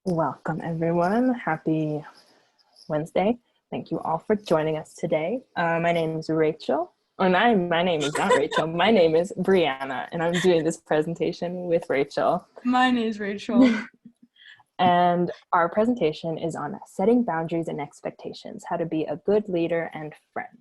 Welcome, everyone. Happy Wednesday. Thank you all for joining us today. My name is Rachel. Oh, my name is not Rachel. My name is Brianna, and I'm doing this presentation with Rachel. My name is Rachel. And our presentation is on setting boundaries and expectations, how to be a good leader and friend.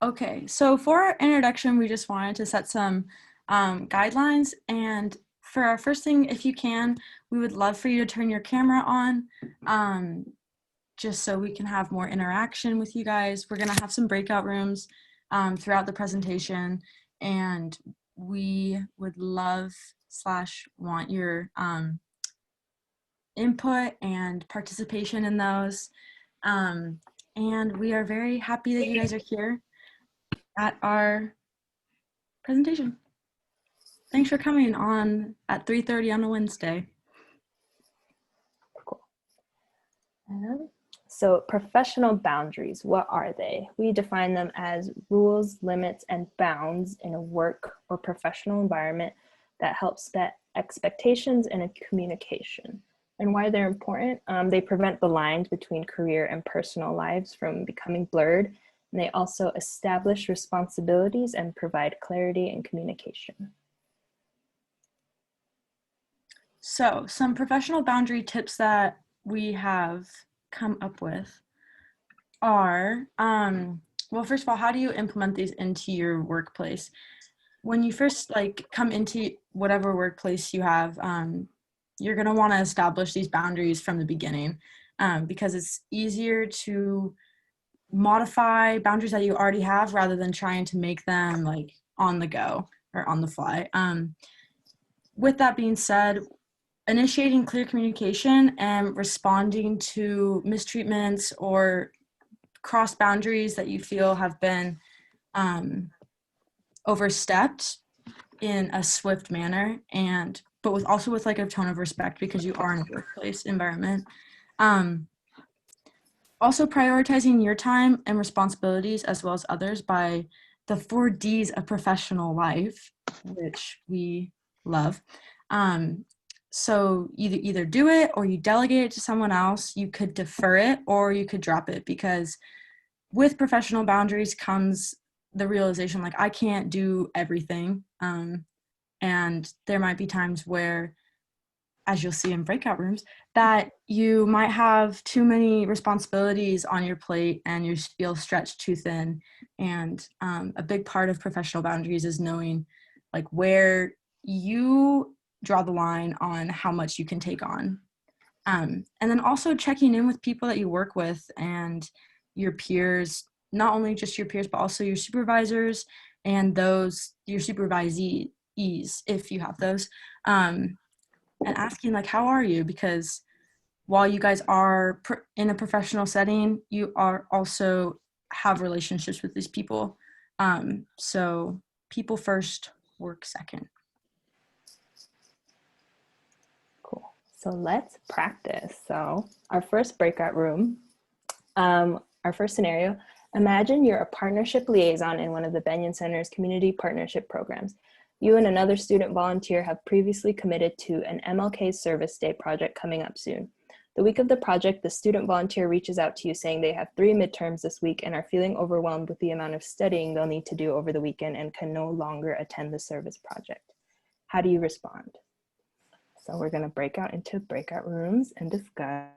Okay, so for our introduction, we just wanted to set some guidelines. And for our first thing, if you can, we would love for you to turn your camera on just so we can have more interaction with you guys. We're going to have some breakout rooms throughout the presentation, and we would love / want your input and participation in those. And we are very happy that you guys are here at our presentation. Thanks for coming on at 3:30 on a Wednesday. Cool. So professional boundaries, what are they? We define them as rules, limits, and bounds in a work or professional environment that help set expectations in a communication. And why they're important, they prevent the lines between career and personal lives from becoming blurred, and they also establish responsibilities and provide clarity in communication. So some professional boundary tips that we have come up with are, well, first of all, how do you implement these into your workplace? When you first come into whatever workplace you have, you're going to want to establish these boundaries from the beginning, because it's easier to modify boundaries that you already have rather than trying to make them on the go or on the fly. With that being said, initiating clear communication and responding to mistreatments or cross boundaries that you feel have been overstepped in a swift manner, but with a tone of respect, because you are in a workplace environment. Also prioritizing your time and responsibilities as well as others by the 4 Ds of professional life, which we love. So either do it or you delegate it to someone else. You could defer it or you could drop it, because with professional boundaries comes the realization I can't do everything. And there might be times where, as you'll see in breakout rooms, that you might have too many responsibilities on your plate and you feel stretched too thin. And a big part of professional boundaries is knowing where you draw the line on how much you can take on. And then also checking in with people that you work with and your peers, not only just your peers, but also your supervisors and your supervisees, if you have those, and asking how are you? Because while you guys are in a professional setting, you are also have relationships with these people. So people first, work second. Cool. So let's practice. So our first breakout room, our first scenario, imagine you're a partnership liaison in one of the Benyon Center's community partnership programs. You and another student volunteer have previously committed to an MLK Service Day project coming up soon. The week of the project, the student volunteer reaches out to you saying they have 3 midterms this week and are feeling overwhelmed with the amount of studying they'll need to do over the weekend and can no longer attend the service project. How do you respond? So we're going to break out into breakout rooms and discuss.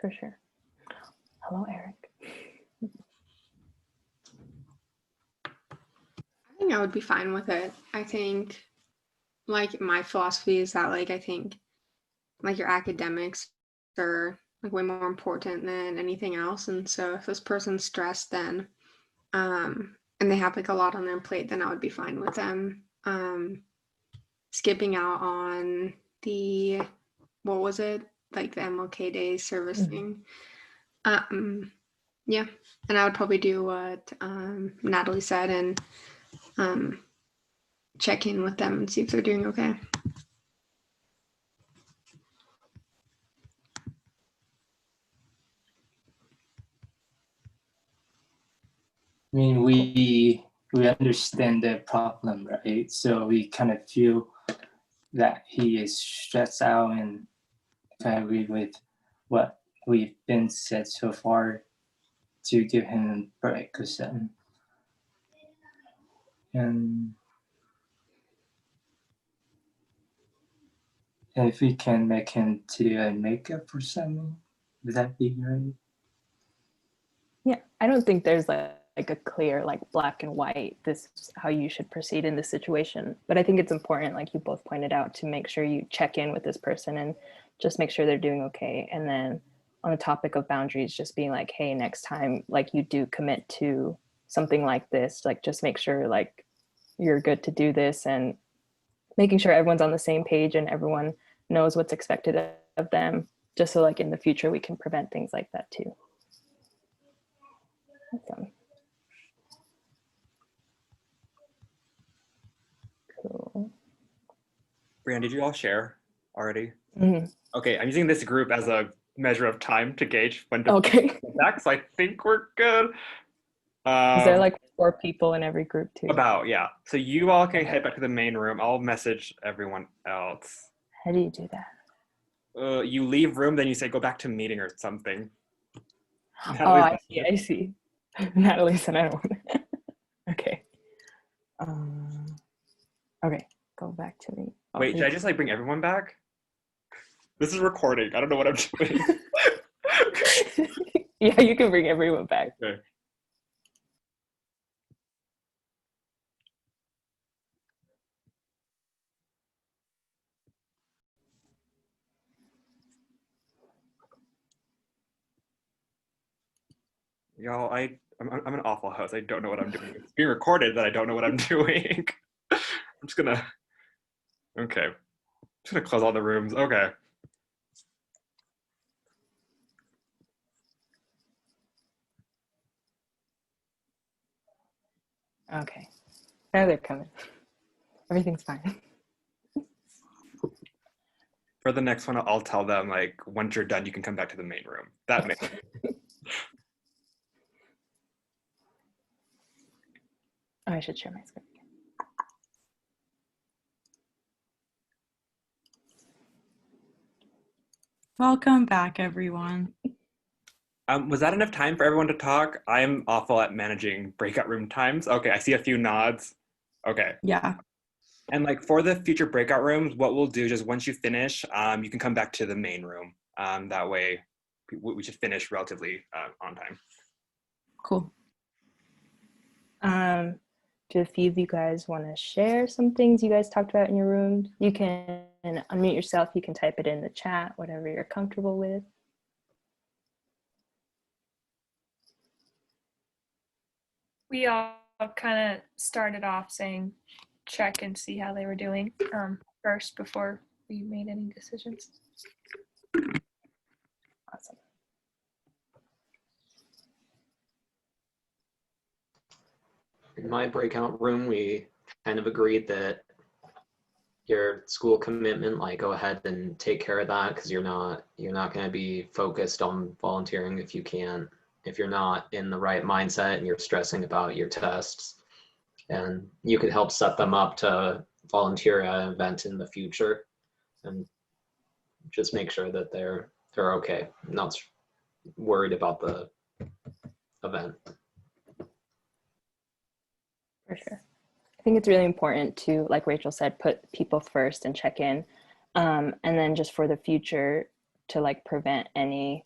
For sure. Hello, Eric. I think I would be fine with it. I think, like, my philosophy is that, like, I think, like, your academics are, like, way more important than anything else. And so if this person's stressed, then, and they have, like, a lot on their plate, then I would be fine with them skipping out on the, what was it? Like, the MLK Day service thing. Yeah. And I would probably do what Natalie said and check in with them and see if they're doing okay. I mean, we understand the problem, right? So we kind of feel that he is stressed out, and kind of agree with what we've been said so far to give him a break or something. And if we can make him do a makeup or something, would that be great? Yeah, I don't think there's like a clear, like, black and white, this is how you should proceed in this situation. But I think it's important, like you both pointed out, to make sure you check in with this person and just make sure they're doing okay. And then on the topic of boundaries, just being like, hey, next time, like, you do commit to something like this, like, just make sure, like, you're good to do this, and making sure everyone's on the same page and everyone knows what's expected of them, just so, like, in the future we can prevent things like that too. Awesome. Cool. Brianne, did you all share already? Mhm. Okay, I'm using this group as a measure of time to gauge when to Okay. come back, so I think we're good. Is there like 4 people in every group too? About, yeah. So you all can head back to the main room. I'll message everyone else. How do you do that? You leave room, then you say go back to meeting or something. Oh, I see. Natalie said I don't want to. Okay. Okay, go back to me. Oh, Wait, should I just like bring everyone back? This is recording. I don't know what I'm doing. Yeah, you can bring everyone back. Okay. Y'all, I'm an awful host. I don't know what I'm doing. It's being recorded that I don't know what I'm doing. I'm just gonna, okay. I'm just gonna close all the rooms. Okay. Okay. Now they're coming. Everything's fine. For the next one, I'll tell them like, once you're done, you can come back to the main room. That makes sense. Oh, I should share my screen. Welcome back, everyone. Was that enough time for everyone to talk? I'm awful at managing breakout room times. Okay, I see a few nods. Okay. Yeah. And like for the future breakout rooms, what we'll do is just once you finish, you can come back to the main room. That way we should finish relatively on time. Cool. Do a few of you guys want to share some things you guys talked about in your rooms? You can unmute yourself. You can type it in the chat, whatever you're comfortable with. We all kind of started off saying check and see how they were doing first before we made any decisions. Awesome. In my breakout room, we kind of agreed that your school commitment, like, go ahead and take care of that, because you're not going to be focused on volunteering if you're not in the right mindset and you're stressing about your tests. And you could help set them up to volunteer at an event in the future, and just make sure that they're okay, not worried about the event. For sure. I think it's really important to, like Rachel said, put people first and check in. And then just for the future to like prevent any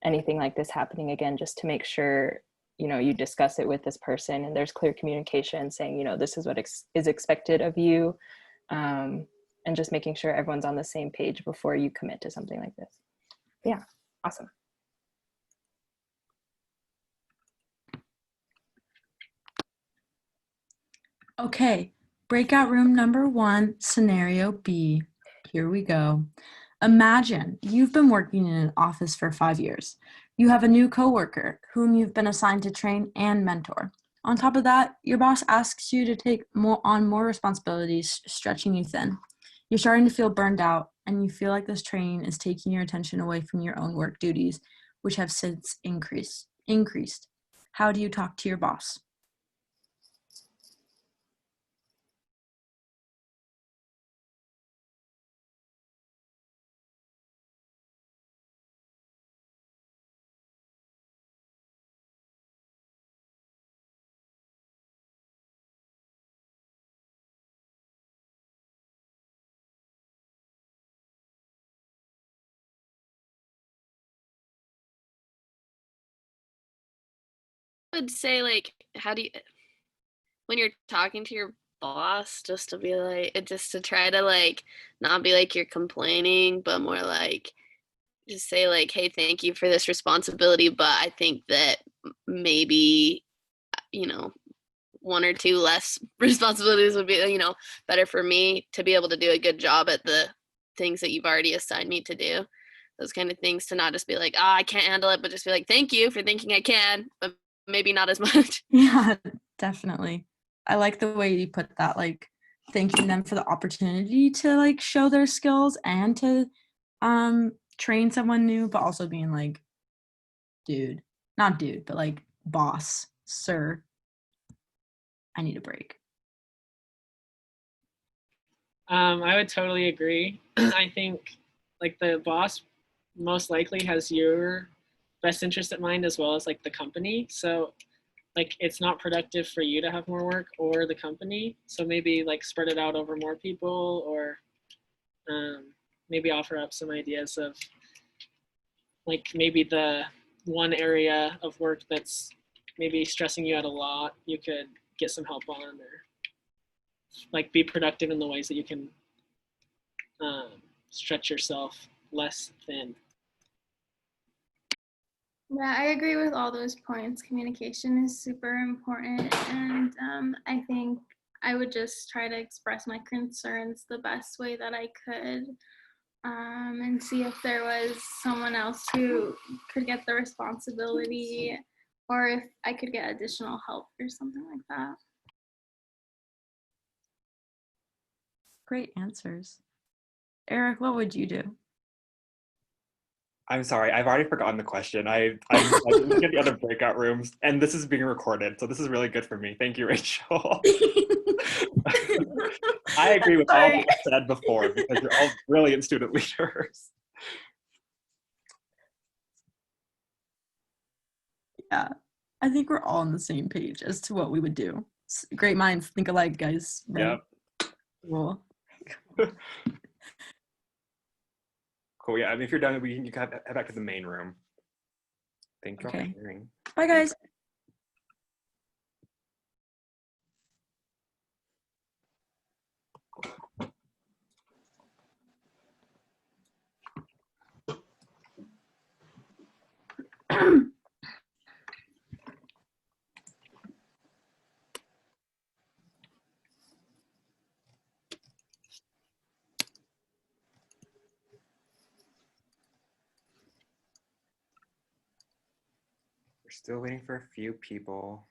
anything like this happening again, just to make sure, you know, you discuss it with this person and there's clear communication saying, you know, this is what is expected of you. And just making sure everyone's on the same page before you commit to something like this. Yeah, awesome. Okay, breakout room number 1, scenario B. Here we go. Imagine you've been working in an office for 5 years. You have a new coworker whom you've been assigned to train and mentor. On top of that, your boss asks you to take more responsibilities, stretching you thin. You're starting to feel burned out, and you feel like this training is taking your attention away from your own work duties, which have since increased. How do you talk to your boss? Would say like how do you when you're talking to your boss just to be like just to try to like not be like you're complaining but more like just say like hey thank you for this responsibility but I think that maybe you know 1 or 2 less responsibilities would be you know better for me to be able to do a good job at the things that you've already assigned me to do, those kind of things, to not just be like I can't handle it but just be like thank you for thinking I can but maybe not as much. Yeah, definitely. I like the way you put that, like thanking them for the opportunity to like show their skills and to train someone new, but also being like, dude, not dude, but like boss, sir, I need a break. I would totally agree. I think like the boss most likely has your best interest at mind as well as like the company. So like it's not productive for you to have more work or the company. So maybe like spread it out over more people, or maybe offer up some ideas of like maybe the one area of work that's maybe stressing you out a lot, you could get some help on, or like be productive in the ways that you can stretch yourself less thin. Yeah, I agree with all those points. Communication is super important, and I think I would just try to express my concerns the best way that I could, and see if there was someone else who could get the responsibility, or if I could get additional help or something like that. Great answers. Eric, what would you do? I'm sorry, I've already forgotten the question. I'm like, looking at the other breakout rooms, and this is being recorded, so this is really good for me. Thank you, Rachel. I agree with all that was said before because you're all brilliant student leaders. Yeah, I think we're all on the same page as to what we would do. Great minds think alike, guys. Right? Yep. Cool. Cool. Yeah. I mean, if you're done, you can head back to the main room. Thank you all Okay. for hearing. Bye, guys. We're still waiting for a few people.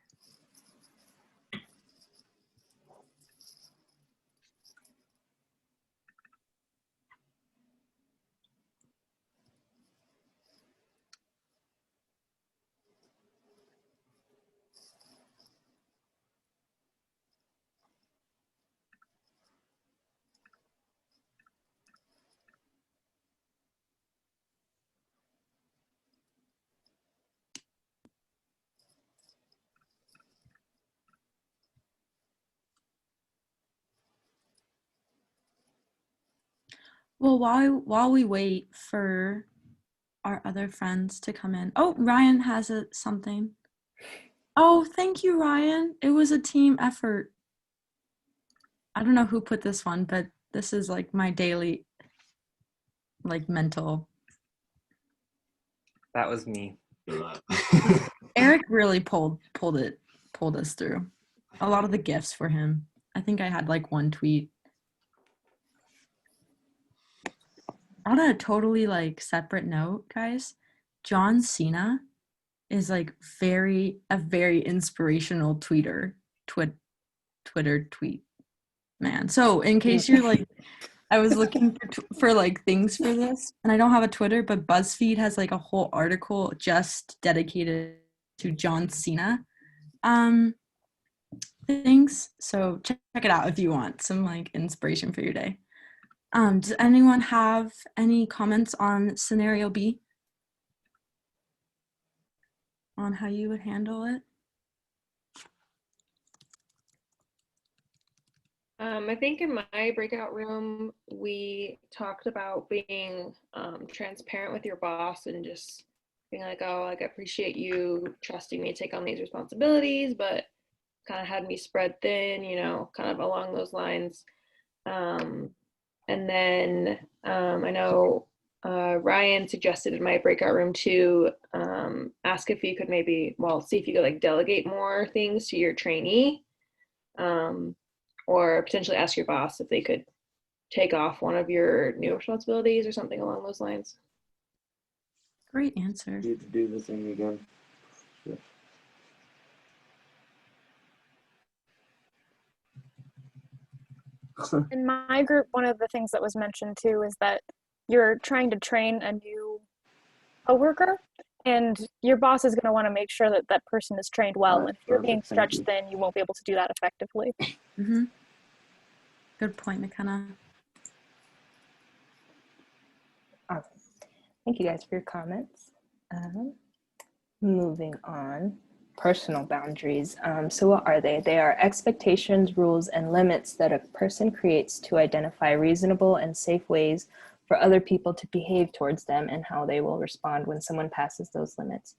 Well, while we wait for our other friends to come in. Oh, Ryan has something. Oh, thank you, Ryan. It was a team effort. I don't know who put this one, but this is like my daily, like, mental. That was me. Eric really pulled us through. A lot of the gifts for him. I think I had like one tweet. On a totally like separate note, guys, John Cena is like a very inspirational Twitter tweet man. So in case you're like, I was looking for like things for this, and I don't have a Twitter, but BuzzFeed has like a whole article just dedicated to John Cena things. So check it out if you want some like inspiration for your day. Does anyone have any comments on scenario B? On how you would handle it? I think in my breakout room, we talked about being transparent with your boss and just being like, oh, like, I appreciate you trusting me to take on these responsibilities, but kind of had me spread thin, you know, kind of along those lines. And then I know Ryan suggested in my breakout room to ask if you could maybe, well, see if you could like delegate more things to your trainee. Or potentially ask your boss if they could take off one of your new responsibilities or something along those lines. Great answer. You to do the thing again. Sure. In my group, one of the things that was mentioned too is that you're trying to train a new coworker, and your boss is going to want to make sure that that person is trained well. And if you're being stretched thin, you won't be able to do that effectively. Mm-hmm. Good point, McKenna. Awesome. Thank you guys for your comments. Moving on, personal boundaries. So what are they? They are expectations, rules, and limits that a person creates to identify reasonable and safe ways for other people to behave towards them and how they will respond when someone passes those limits.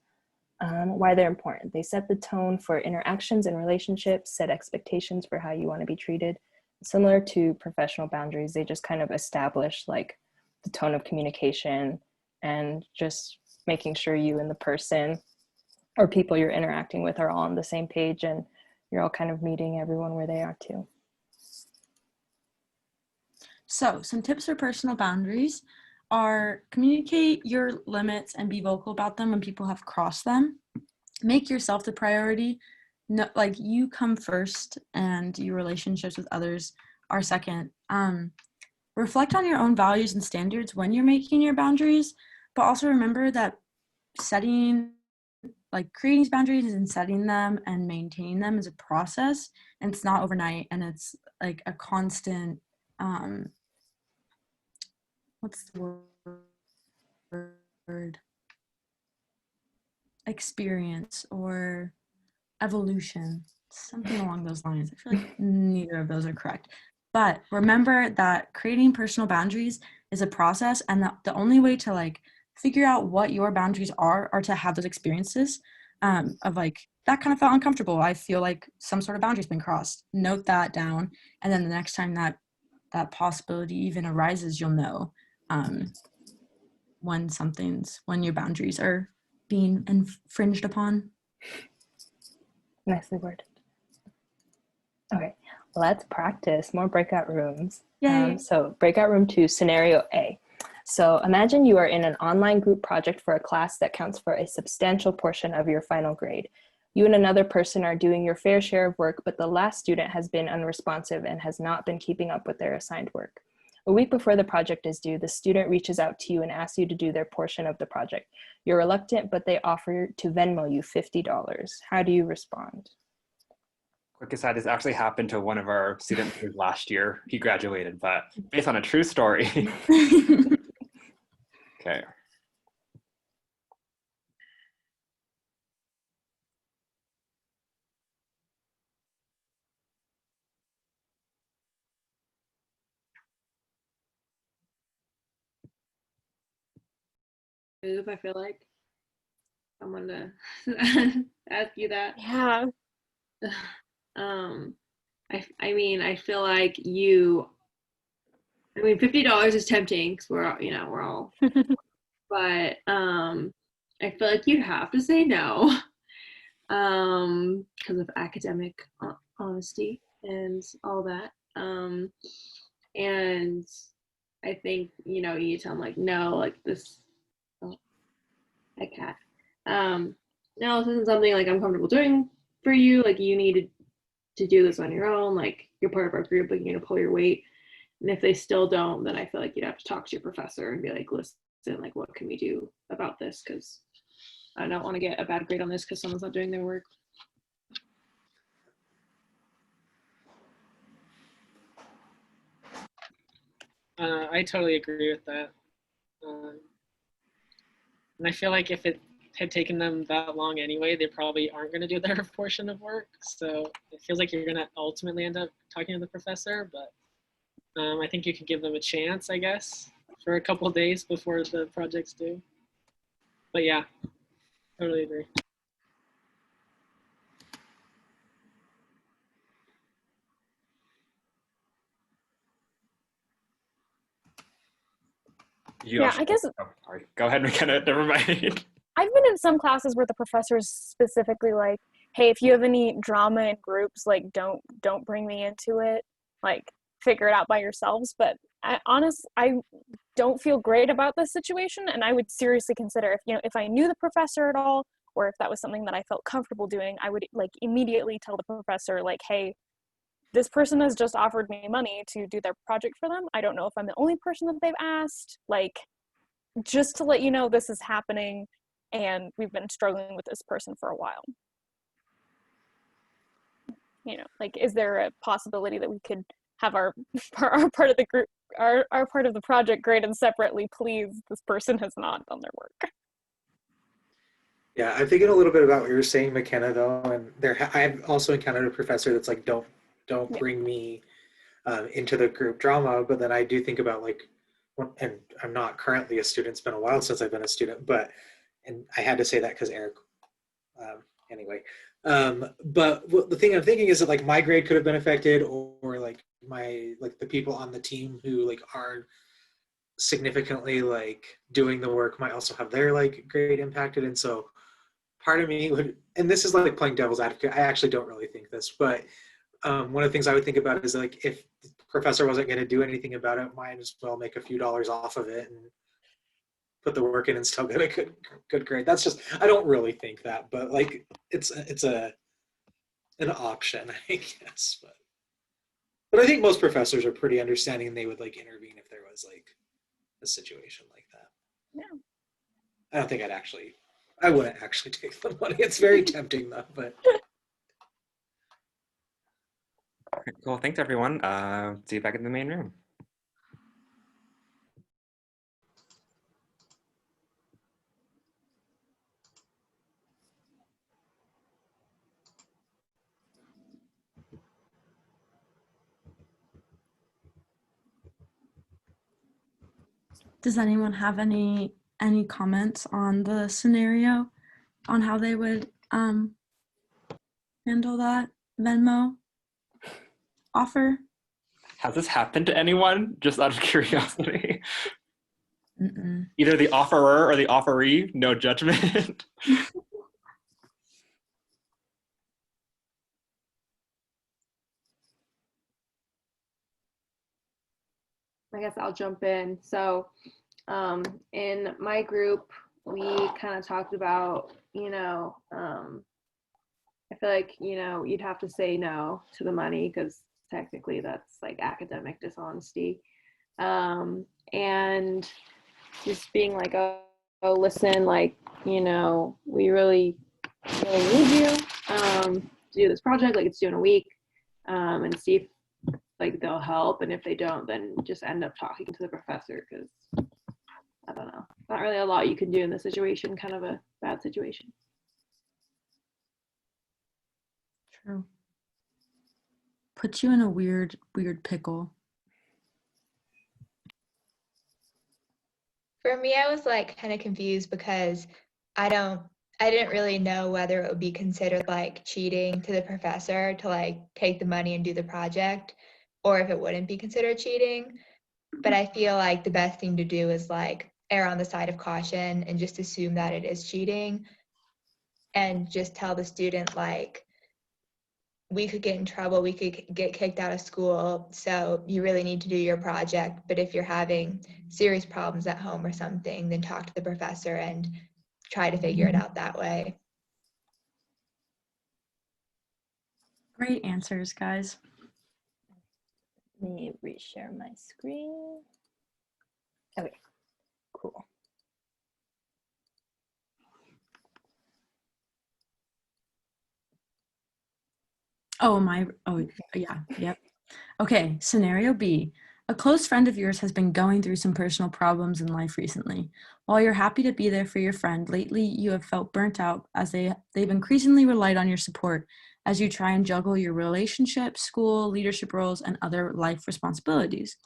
Why they're important. They set the tone for interactions and relationships, set expectations for how you want to be treated. Similar to professional boundaries, they just kind of establish like the tone of communication and just making sure you and the person or people you're interacting with are all on the same page and you're all kind of meeting everyone where they are too. So some tips for personal boundaries are communicate your limits and be vocal about them when people have crossed them. Make yourself the priority. No, like you come first and your relationships with others are second. Reflect on your own values and standards when you're making your boundaries, but also remember that creating these boundaries and setting them and maintaining them is a process, and it's not overnight, and it's like a constant what's the word, experience or evolution, something along those lines. I feel like neither of those are correct. But remember that creating personal boundaries is a process, and the only way to like figure out what your boundaries are to have those experiences of like, that kind of felt uncomfortable. I feel like some sort of boundary's been crossed. Note that down, and then the next time that possibility even arises, you'll know when your boundaries are being infringed upon. Nicely worded. Okay, let's practice more breakout rooms. Yay. So breakout room 2, scenario A. So imagine you are in an online group project for a class that counts for a substantial portion of your final grade. You and another person are doing your fair share of work, but the last student has been unresponsive and has not been keeping up with their assigned work. A week before the project is due, the student reaches out to you and asks you to do their portion of the project. You're reluctant, but they offer to Venmo you $50. How do you respond? Quick aside, this actually happened to one of our students last year. He graduated, but based on a true story. Okay. move, I feel like. Someone to ask you that. Yeah. I mean, I feel like you, I mean, $50 is tempting because we're all, we're all, but I feel like you'd have to say no because of academic honesty and all that. And I think, you need to tell them like, no, like this, oh, I can't. No, this isn't something like I'm comfortable doing for you. Like you need to do this on your own. Like you're part of our group, like you're gonna pull your weight. And if they still don't, then I feel like you'd have to talk to your professor and be like, listen, like what can we do about this? Because I don't want to get a bad grade on this because someone's not doing their work. I totally agree with that. And I feel like if it had taken them that long anyway, they probably aren't going to do their portion of work. So it feels like you're going to ultimately end up talking to the professor, but I think you could give them a chance, I guess, for a couple days before the project's due. But yeah, totally agree. Yeah, I guess. Oh, sorry. Go ahead, McKenna. Never mind. I've been in some classes where the professor's specifically like, hey, if you have any drama in groups, like don't bring me into it. Like figure it out by yourselves. But I don't feel great about this situation, and I would seriously consider if I knew the professor at all, or if that was something that I felt comfortable doing, I would like immediately tell the professor like, hey, this person has just offered me money to do their project for them. I don't know if I'm the only person that they've asked. Like, just to let you know this is happening, and we've been struggling with this person for a while. Like, is there a possibility that we could have our part of the group, our part of the project graded separately, please? This person has not done their work. Yeah, I'm thinking a little bit about what you were saying, McKenna, though, and I've also encountered a professor that's like, don't bring me into the group drama, but then I do think about like, and I'm not currently a student, it's been a while since I've been a student, and I had to say that because Eric, anyway. But the thing I'm thinking is that like my grade could have been affected, or like the people on the team who like are significantly like doing the work might also have their like grade impacted. And so part of me would, and this is like playing devil's advocate, I actually don't really think this, but one of the things I would think about is like if the professor wasn't going to do anything about it, might as well make a few dollars off of it and put the work in and still get a good grade. That's just, I don't really think that, but like it's an option, I guess. But I think most professors are pretty understanding, and they would like intervene if there was like a situation like that. Yeah. I don't think I wouldn't actually take the money. It's very tempting though, but. Cool. Thanks, everyone. See you back in the main room. Does anyone have any comments on the scenario, on how they would handle that Venmo offer? Has this happened to anyone? Just out of curiosity. Mm-mm. Either the offerer or the offeree, no judgment. I guess I'll jump in. So in my group, we kind of talked about, I feel like, you'd have to say no to the money because technically that's like academic dishonesty. And just being like, oh, listen, like, we really need you to do this project, like it's due in a week, and see if like they'll help, and if they don't, then just end up talking to the professor, because I don't know, not really a lot you can do in this situation, kind of a bad situation. True. Put you in a weird pickle. For me, I was like kind of confused because I didn't really know whether it would be considered like cheating to the professor to like take the money and do the project, or if it wouldn't be considered cheating. But I feel like the best thing to do is like err on the side of caution and just assume that it is cheating and just tell the student like, we could get in trouble, we could get kicked out of school, so you really need to do your project. But if you're having serious problems at home or something, then talk to the professor and try to figure it out that way. Great answers, guys. Let me reshare my screen. Okay, cool. Yeah, yep. Okay, scenario B. A close friend of yours has been going through some personal problems in life recently. While you're happy to be there for your friend, lately you have felt burnt out as they've increasingly relied on your support as you try and juggle your relationship, school, leadership roles, and other life responsibilities.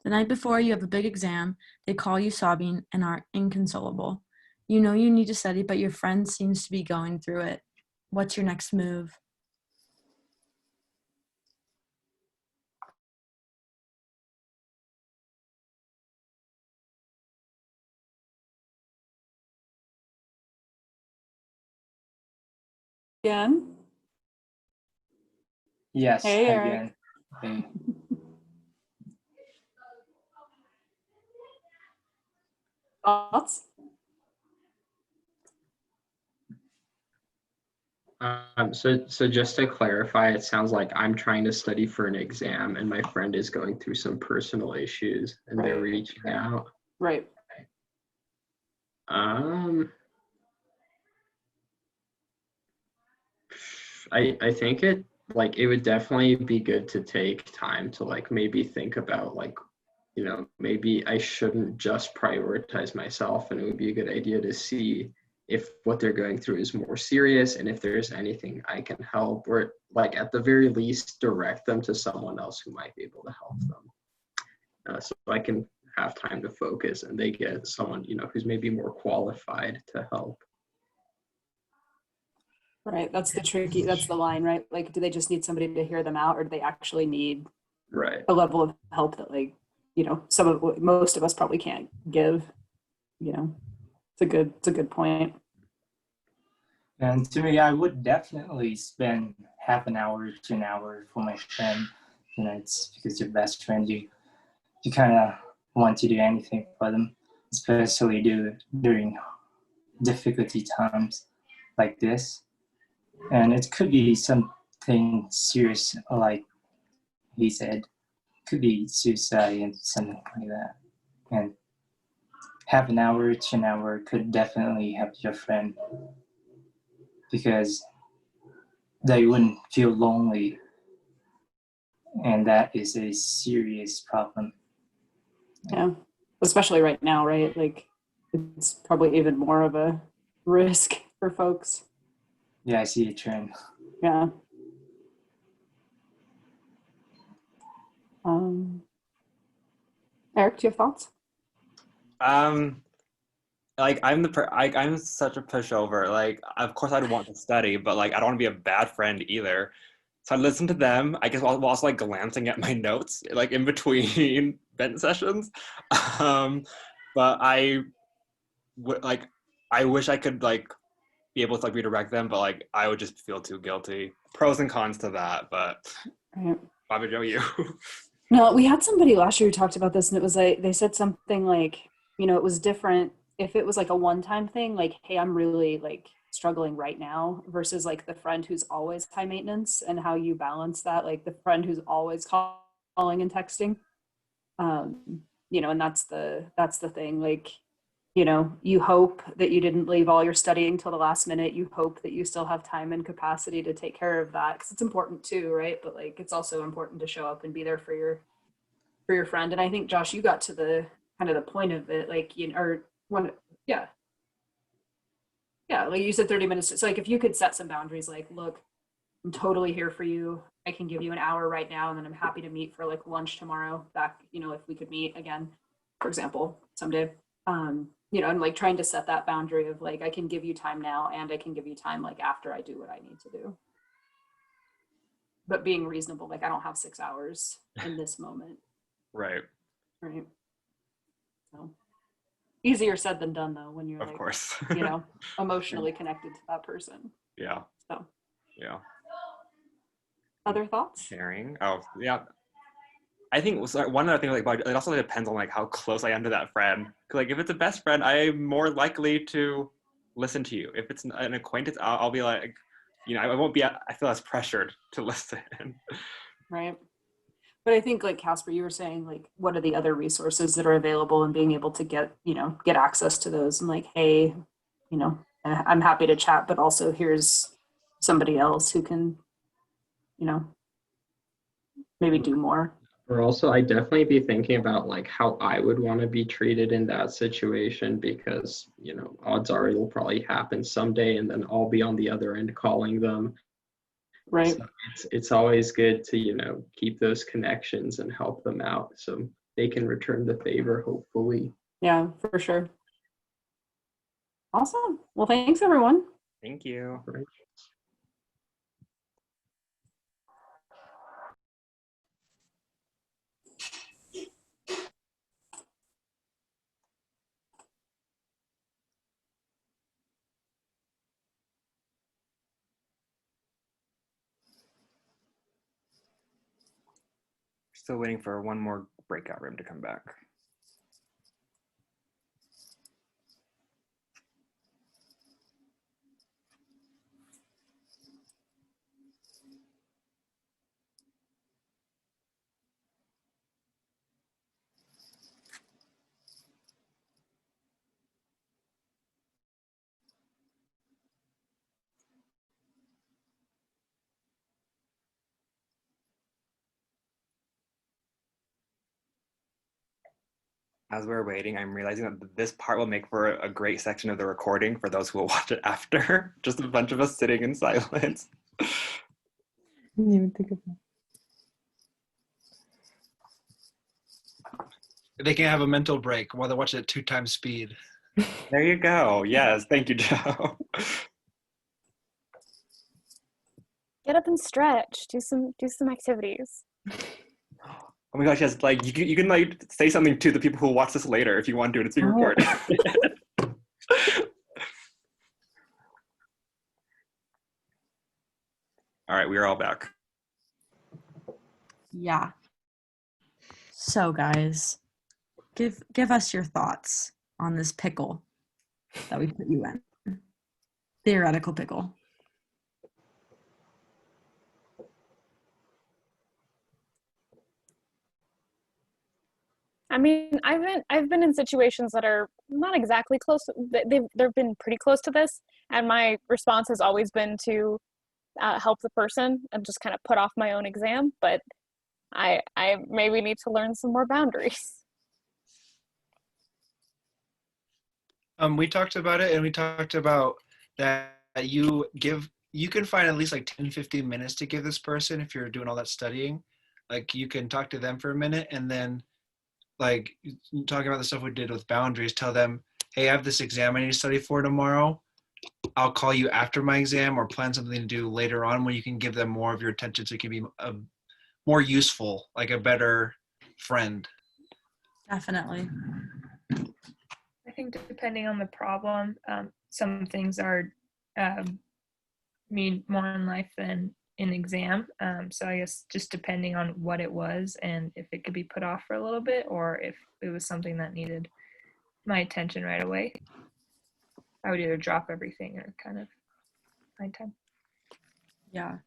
The night before you have a big exam, they call you sobbing and are inconsolable. You know you need to study, but your friend seems to be going through it. What's your next move? Again? Yes, Hey, Eric. again. Hey. Thoughts? So just to clarify, it sounds like I'm trying to study for an exam and my friend is going through some personal issues and they're Right. reaching out. Right. I think it would definitely be good to take time to like maybe think about like, you know, maybe I shouldn't just prioritize myself, and it would be a good idea to see if what they're going through is more serious and if there's anything I can help, or like at the very least direct them to someone else who might be able to help them. So I can have time to focus and they get someone, you know, who's maybe more qualified to help. Right. That's the line, right? Like, do they just need somebody to hear them out, or do they actually need a level of help that, like, you know, most of us probably can't give, you know? It's a good point. And to me, I would definitely spend half an hour to an hour for my friend. You know, it's because your best friend, you kind of want to do anything for them, especially during difficulty times like this. And it could be something serious, like he said, could be suicide and something like that. And half an hour to an hour could definitely help your friend because they wouldn't feel lonely. And that is a serious problem. Yeah. Especially right now, right? Like, it's probably even more of a risk for folks. Yeah, I see a trend. Yeah. Eric, do you have thoughts? Like I'm such a pushover. Like, of course I'd want to study, but like I don't want to be a bad friend either. So I listen to them. I guess while also like glancing at my notes, like in between vent sessions. But I wish I could like be able to like redirect them, but like I would just feel too guilty. Pros and cons to that, but Right. Bobby Joe, you. No, we had somebody last year who talked about this, and it was like, they said something like, you know, it was different if it was like a one-time thing, like, hey, I'm really like struggling right now, versus like the friend who's always high maintenance, and how you balance that, like the friend who's always calling and texting. You know, and that's the thing, like, you know, you hope that you didn't leave all your studying till the last minute. You hope that you still have time and capacity to take care of that, because it's important too, right? But like, it's also important to show up and be there for your friend. And I think, Josh, you got to the kind of the point of it, like, you know, or one, yeah, like you said, 30 minutes. So like, if you could set some boundaries, like, look, I'm totally here for you. I can give you an hour right now, and then I'm happy to meet for like lunch tomorrow back, you know, if we could meet again, for example, someday. You know, and like trying to set that boundary of like, I can give you time now and I can give you time like after I do what I need to do. But being reasonable, like I don't have 6 hours in this moment. Right. Right. So easier said than done though, when you're Of like, course. you know, emotionally connected to that person. Yeah. So Yeah. other thoughts? Sharing. Oh, yeah. I think one other thing, like, but it also depends on like how close I am to that friend. 'Cause, like, if it's a best friend, I'm more likely to listen to you. If it's an acquaintance, I'll be like, you know, I won't be. I feel less pressured to listen. Right. But I think like Casper, you were saying like, what are the other resources that are available and being able to get, you know, get access to those and like, hey, you know, I'm happy to chat, but also here's somebody else who can, you know, maybe do more. Or also, I definitely be thinking about like how I would want to be treated in that situation because, you know, odds are it'll probably happen someday and then I'll be on the other end calling them. Right. So it's always good to, you know, keep those connections and help them out so they can return the favor, hopefully. Yeah, for sure. Awesome. Well, thanks everyone. Thank you. Right. Still waiting for one more breakout room to come back. As we're waiting, I'm realizing that this part will make for a great section of the recording for those who will watch it after. Just a bunch of us sitting in silence. Didn't even think of that. They can have a mental break while they're watching at 2 times speed. There you go. Yes, thank you, Joe. Get up and stretch. Do some activities. Oh my gosh, yes, like you can like say something to the people who will watch this later if you want to, and it's being recorded. All right, we are all back. Yeah. So guys, give us your thoughts on this pickle that we put you in. Theoretical pickle. I mean, I've been in situations that are not exactly close. They've been pretty close to this, and my response has always been to help the person and just kind of put off my own exam. But I maybe need to learn some more boundaries. We talked about it, and we talked about that you can find at least like 10-15 minutes to give this person if you're doing all that studying. Like you can talk to them for a minute and then like talking about the stuff we did with boundaries, tell them, hey, I have this exam I need to study for tomorrow. I'll call you after my exam or plan something to do later on when you can give them more of your attention so it can be more useful, like a better friend. Definitely. I think depending on the problem, some things are mean more in life than in exam. So I guess just depending on what it was and if it could be put off for a little bit or if it was something that needed my attention right away, I would either drop everything or kind of find time. Yeah.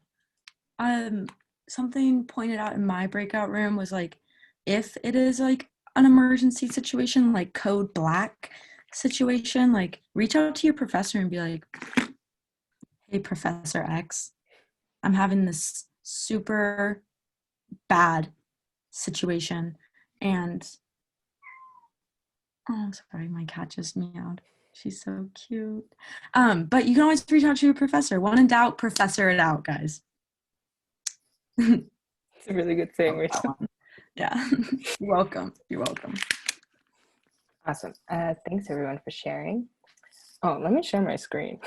Something pointed out in my breakout room was like, if it is like an emergency situation, like code black situation, like reach out to your professor and be like, hey, Professor X, I'm having this super bad situation. And, oh, sorry, my cat just meowed. She's so cute. But you can always reach out to your professor. When in doubt, professor it out, guys. It's a really good saying, Rachel. Yeah. You're welcome. You're welcome. Awesome. Thanks everyone for sharing. Oh, let me share my screen.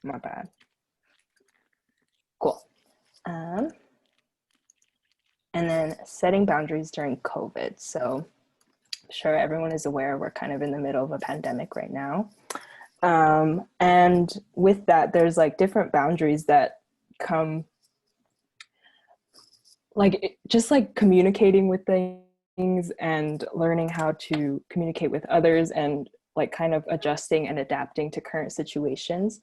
My bad. Cool. And then setting boundaries during COVID. So I'm sure everyone is aware we're kind of in the middle of a pandemic right now. And with that, there's like different boundaries that come, like just like communicating with things and learning how to communicate with others and like kind of adjusting and adapting to current situations.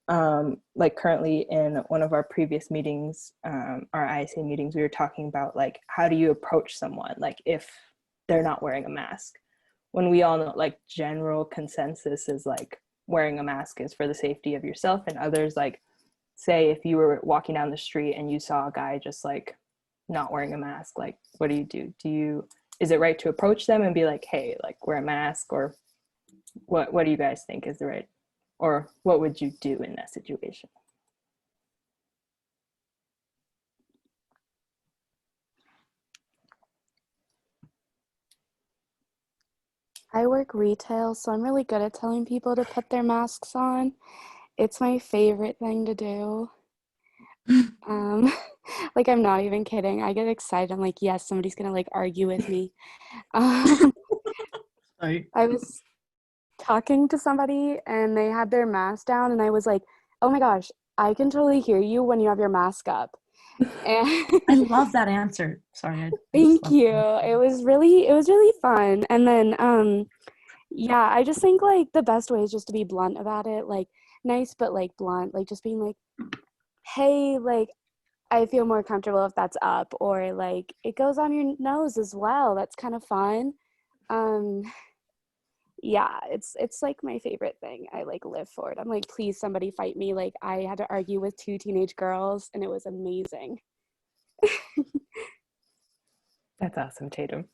Like currently in one of our previous meetings, our ISA meetings, we were talking about like, how do you approach someone? Like if they're not wearing a mask, when we all know like general consensus is like wearing a mask is for the safety of yourself and others. Like say if you were walking down the street and you saw a guy just like not wearing a mask, like what do? Is it right to approach them and be like, hey, like wear a mask, or what do you guys think is the right, or what would you do in that situation? I work retail, so I'm really good at telling people to put their masks on. It's my favorite thing to do. Like I'm not even kidding. I get excited. I'm like, yes, somebody's gonna like argue with me. I was talking to somebody and they had their mask down and I was like, oh my gosh, I can totally hear you when you have your mask up. And I love that answer. Sorry. Thank you. It was really fun. And then yeah, I just think like the best way is just to be blunt about it, like nice but like blunt, like just being like, hey, like I feel more comfortable if that's up, or like it goes on your nose as well. That's kind of fun. Um yeah, it's like my favorite thing. I like live for it. I'm like, please somebody fight me. Like I had to argue with 2 teenage girls and it was amazing. That's awesome, Tatum.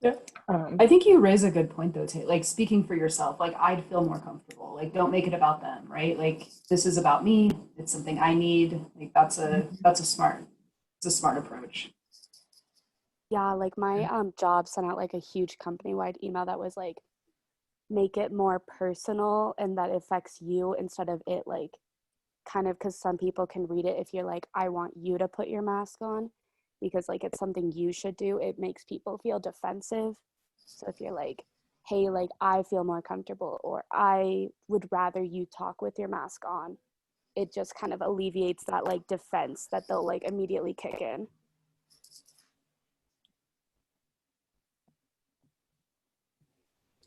Yeah. I think you raise a good point though, Tate. Like speaking for yourself, like I'd feel more comfortable. Like don't make it about them, right? Like this is about me. It's something I need. Like that's a smart approach. Yeah, like my job sent out like a huge company-wide email that was like, make it more personal and that affects you instead of it like kind of, because some people can read it if you're like, I want you to put your mask on, because like it's something you should do, it makes people feel defensive. So if you're like, hey, like I feel more comfortable, or I would rather you talk with your mask on, it just kind of alleviates that like defense that they'll like immediately kick in.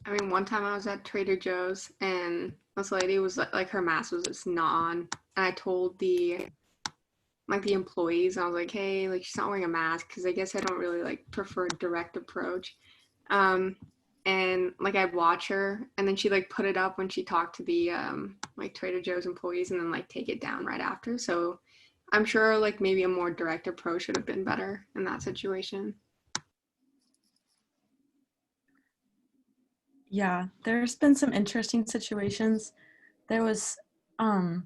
I mean, one time I was at Trader Joe's and this lady was like her mask was just not on, and I told the employees, and I was like, hey, like she's not wearing a mask, because I guess I don't really like prefer a direct approach. And like I'd watch her, and then she like put it up when she talked to the like Trader Joe's employees, and then like take it down right after. So I'm sure like maybe a more direct approach would have been better in that situation. Yeah, there's been some interesting situations. There was, I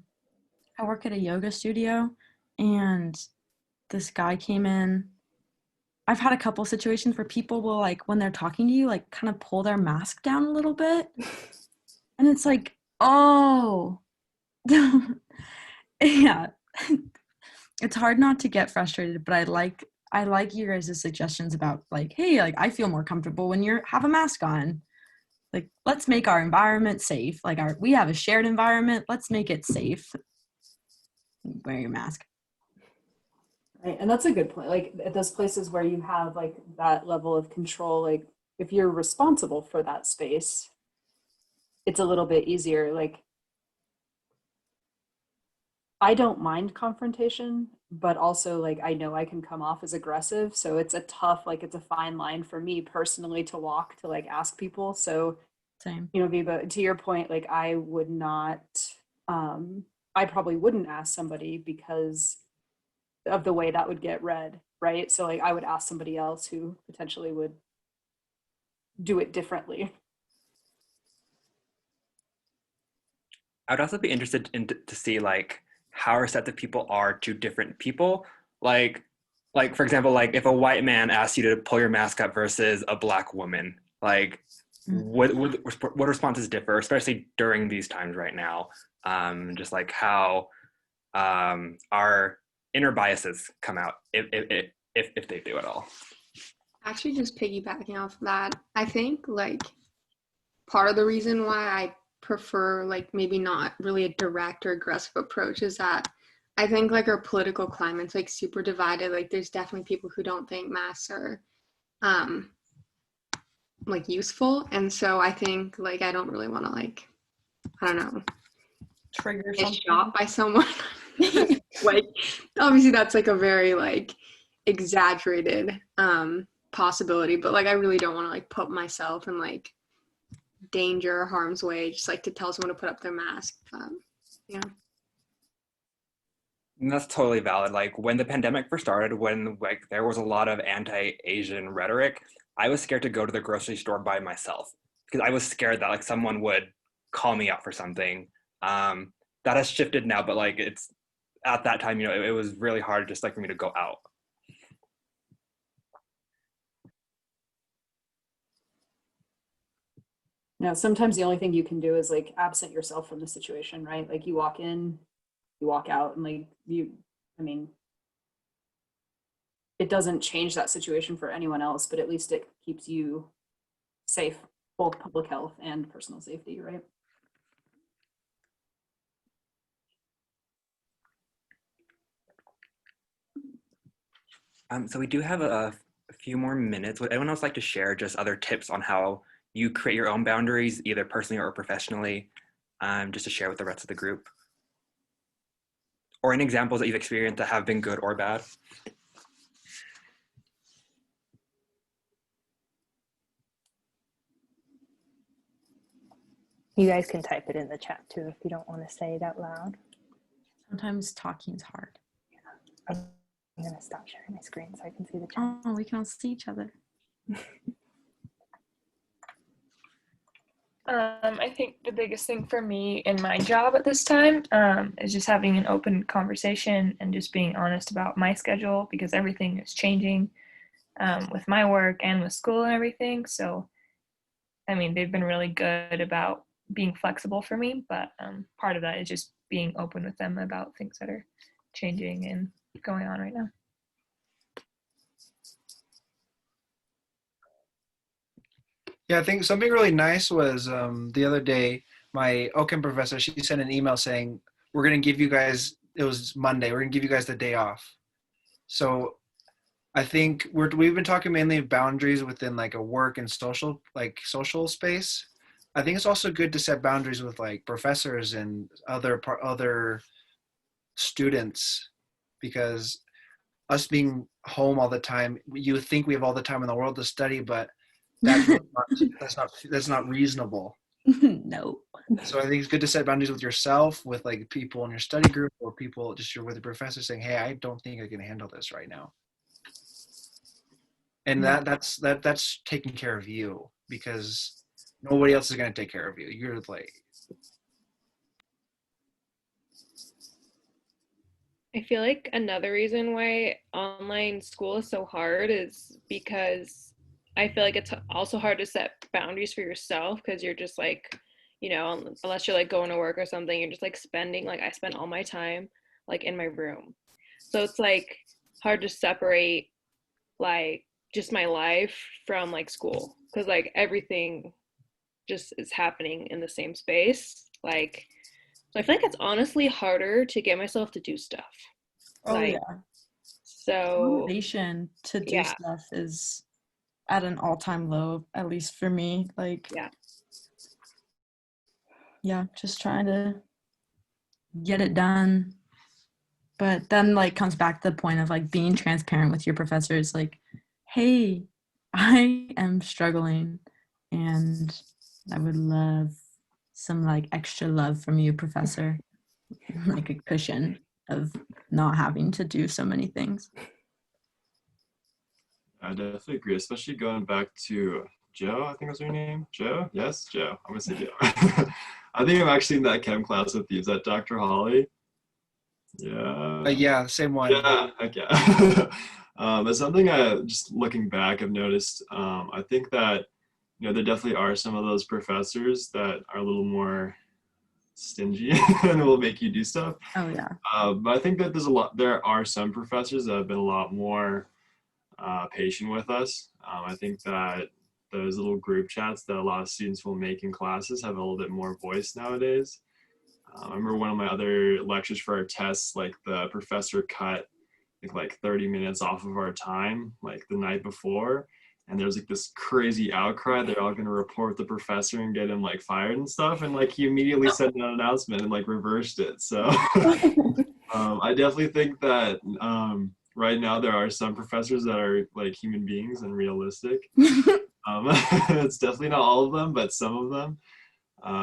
work at a yoga studio and this guy came in. I've had a couple situations where people will like, when they're talking to you, like kind of pull their mask down a little bit. And it's like, oh, yeah. It's hard not to get frustrated, but I like you guys' suggestions about like, hey, like I feel more comfortable when you have a mask on. Like, let's make our environment safe. Like we have a shared environment. Let's make it safe. Wear your mask. Right. And that's a good point. Like at those places where you have like that level of control, like if you're responsible for that space, it's a little bit easier. Like I don't mind confrontation, but also like I know I can come off as aggressive. So it's it's a fine line for me personally to walk to like ask people. So same. You know, Viva, to your point, like I would not, I probably wouldn't ask somebody because of the way that would get read, right? So like I would ask somebody else who potentially would do it differently. I would also be interested to see like how receptive people are to different people. Like for example, like if a white man asks you to pull your mask up versus a black woman, like what responses differ, especially during these times right now? Just like how our inner biases come out, if they do at all. Actually, just piggybacking off that, I think like part of the reason why I prefer like maybe not really a direct or aggressive approach is that I think like our political climate's like super divided. Like there's definitely people who don't think masks are like useful, and so I think like I don't really want to like, I don't know, trigger get shot by someone. Like obviously that's like a very like exaggerated possibility, but like I really don't want to like put myself in like danger or harm's way just like to tell someone to put up their mask. Yeah. And that's totally valid. Like when the pandemic first started, when like there was a lot of anti-Asian rhetoric, I was scared to go to the grocery store by myself because I was scared that like someone would call me out for something. That has shifted now, but like it's at that time, it was really hard just like for me to go out. Yeah, sometimes the only thing you can do is like absent yourself from the situation, right? Like you walk in, you walk out, and like I mean, it doesn't change that situation for anyone else, but at least it keeps you safe, both public health and personal safety, right? So we do have a few more minutes. Would anyone else like to share just other tips on how you create your own boundaries, either personally or professionally, just to share with the rest of the group? Or any examples that you've experienced that have been good or bad? You guys can type it in the chat too if you don't want to say it out loud. Sometimes talking is hard. Yeah. I'm going to stop sharing my screen so I can see the chat. Oh, we can all see each other. I think the biggest thing for me in my job at this time is just having an open conversation and just being honest about my schedule, because everything is changing with my work and with school and everything. So, I mean, they've been really good about being flexible for me, but part of that is just being open with them about things that are changing and going on right now. Yeah, I think something really nice was the other day, my OChem professor, she sent an email saying, we're going to give you guys, it was Monday, we're going to give you guys the day off. So I think we've been talking mainly of boundaries within like a work and social space. I think it's also good to set boundaries with like professors and other students, because us being home all the time, you think we have all the time in the world to study, but that's not reasonable. No. So I think it's good to set boundaries with yourself, with like people in your study group, or people just you're with a professor saying, hey, I don't think I can handle this right now. And that's taking care of you, because nobody else is going to take care of you. You're like, I feel like another reason why online school is so hard is because I feel like it's also hard to set boundaries for yourself, because you're just like, unless you're like going to work or something, you're just like spending, like I spend all my time like in my room. So it's like hard to separate like just my life from like school, because like everything just is happening in the same space. Like, so I feel like it's honestly harder to get myself to do stuff. Oh, like, yeah. So motivation to do stuff is at an all-time low, at least for me. Like, yeah, just trying to get it done. But then like comes back to the point of like being transparent with your professors, like, hey, I am struggling and I would love some like extra love from you, professor, like a cushion of not having to do so many things. I definitely agree, especially going back to Joe, I think was her name. Joe? Yes, Joe. I'm gonna say Joe. I think I'm actually in that chem class with you. Is that Dr. Holly? Yeah. Yeah, same one. Yeah, okay. That's something I just looking back, I've noticed. I think that there definitely are some of those professors that are a little more stingy and will make you do stuff. Oh yeah. But I think that there are some professors that have been a lot more patient with us. I think that those little group chats that a lot of students will make in classes have a little bit more voice nowadays. I remember one of my other lectures for our tests, like the professor cut like 30 minutes off of our time, like the night before. And there's like this crazy outcry. They're all going to report the professor and get him like fired and stuff. And like he immediately sent an announcement and like reversed it. So I definitely think that right now there are some professors that are like human beings and realistic. It's definitely not all of them, but some of them.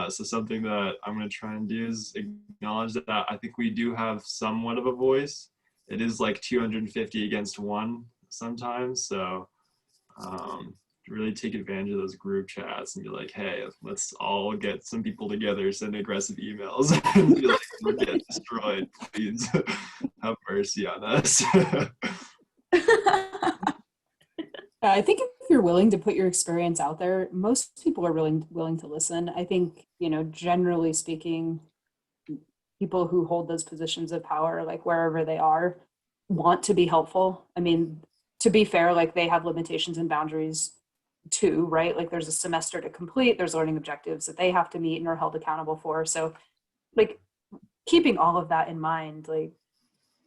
So something that I'm going to try and do is acknowledge that I think we do have somewhat of a voice. It is like 250 against 1 sometimes. So really take advantage of those group chats and be like, hey, let's all get some people together, send aggressive emails and be like, we're getting destroyed. Please have mercy on us. I think if you're willing to put your experience out there, most people are willing to listen. I think, generally speaking, people who hold those positions of power, like wherever they are, want to be helpful. I mean, to be fair, like they have limitations and boundaries too, right? Like there's a semester to complete, there's learning objectives that they have to meet and are held accountable for. So like keeping all of that in mind, like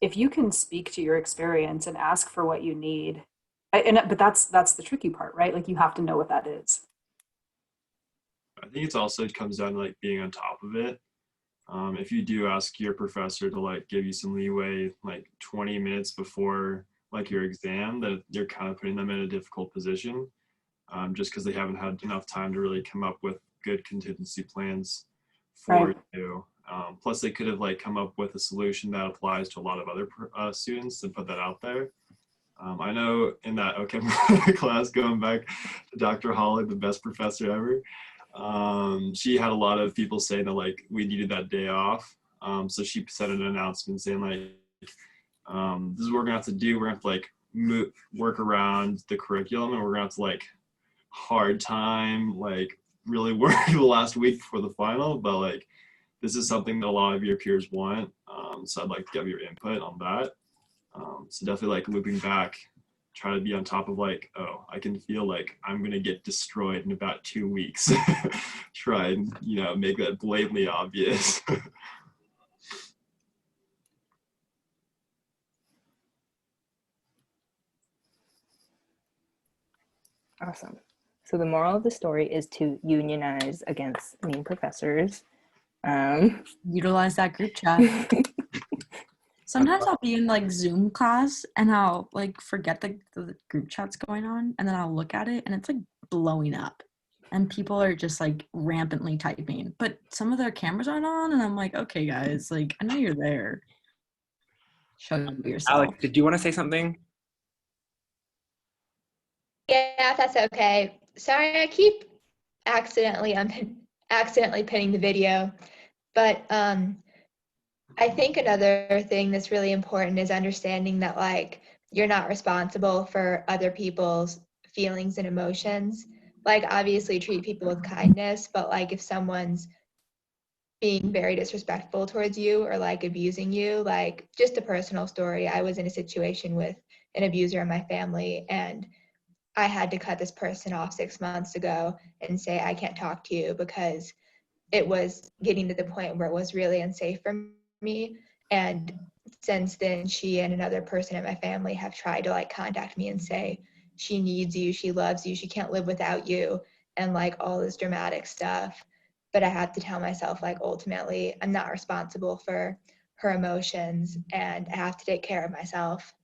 if you can speak to your experience and ask for what you need, but that's the tricky part, right? Like you have to know what that is. I think it's also, it comes down to like being on top of it. If you do ask your professor to like give you some leeway, like 20 minutes before like your exam, that you're kind of putting them in a difficult position, just because they haven't had enough time to really come up with good contingency plans for you. Plus they could have like come up with a solution that applies to a lot of other students and put that out there. I know in that OChem class, going back to Dr. Holly, the best professor ever, she had a lot of people saying that like we needed that day off. So she sent an announcement saying like, this is what we're gonna have to do. We're gonna have to like work around the curriculum, and we're gonna have to like hard time, like really work the last week before the final. But like, this is something that a lot of your peers want. So I'd like to get your input on that. So definitely like looping back, try to be on top of like, oh, I can feel like I'm going to get destroyed in about 2 weeks. Try and, make that blatantly obvious. Awesome. So the moral of the story is to unionize against mean professors. Utilize that group chat. Sometimes I'll be in like Zoom class and I'll like forget the group chat's going on, and then I'll look at it and it's like blowing up and people are just like rampantly typing, but some of their cameras aren't on, and I'm like, okay guys, like I know you're there. Show yourself. Alex, did you want to say something? Yeah, if that's okay. Sorry, I keep accidentally pinning the video, but I think another thing that's really important is understanding that like you're not responsible for other people's feelings and emotions. Like obviously treat people with kindness, but like if someone's being very disrespectful towards you or like abusing you, like just a personal story. I was in a situation with an abuser in my family, and I had to cut this person off 6 months ago and say, I can't talk to you because it was getting to the point where it was really unsafe for me. And since then, she and another person in my family have tried to like contact me and say, she needs you, she loves you, she can't live without you, and like all this dramatic stuff. But I have to tell myself, like, ultimately, I'm not responsible for her emotions and I have to take care of myself.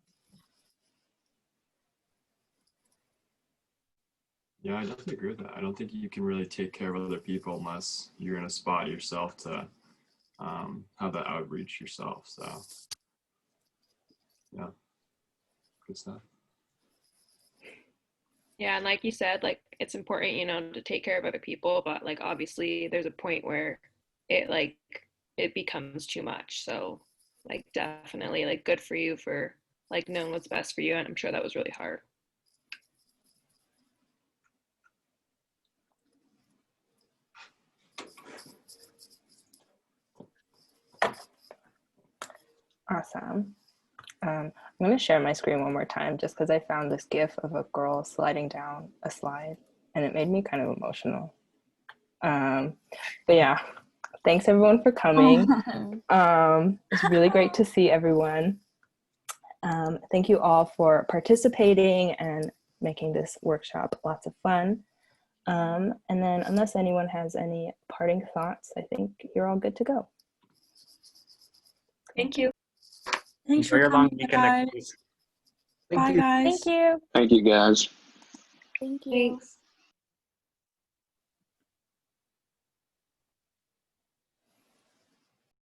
Yeah, I definitely agree with that. I don't think you can really take care of other people unless you're in a spot yourself to have that outreach yourself. So, yeah, good stuff. Yeah, and like you said, like it's important, to take care of other people, but like obviously there's a point where it becomes too much. So like definitely like good for you for like knowing what's best for you, and I'm sure that was really hard. Awesome. I'm going to share my screen one more time just because I found this GIF of a girl sliding down a slide and it made me kind of emotional. But yeah, thanks everyone for coming. It's really great to see everyone. Thank you all for participating and making this workshop lots of fun. And then unless anyone has any parting thoughts, I think you're all good to go. Thank you. Thanks Enjoy for your long coming, weekend, guys. guys. Bye, guys. Thank you. Thank you, guys. Thank you. Thanks.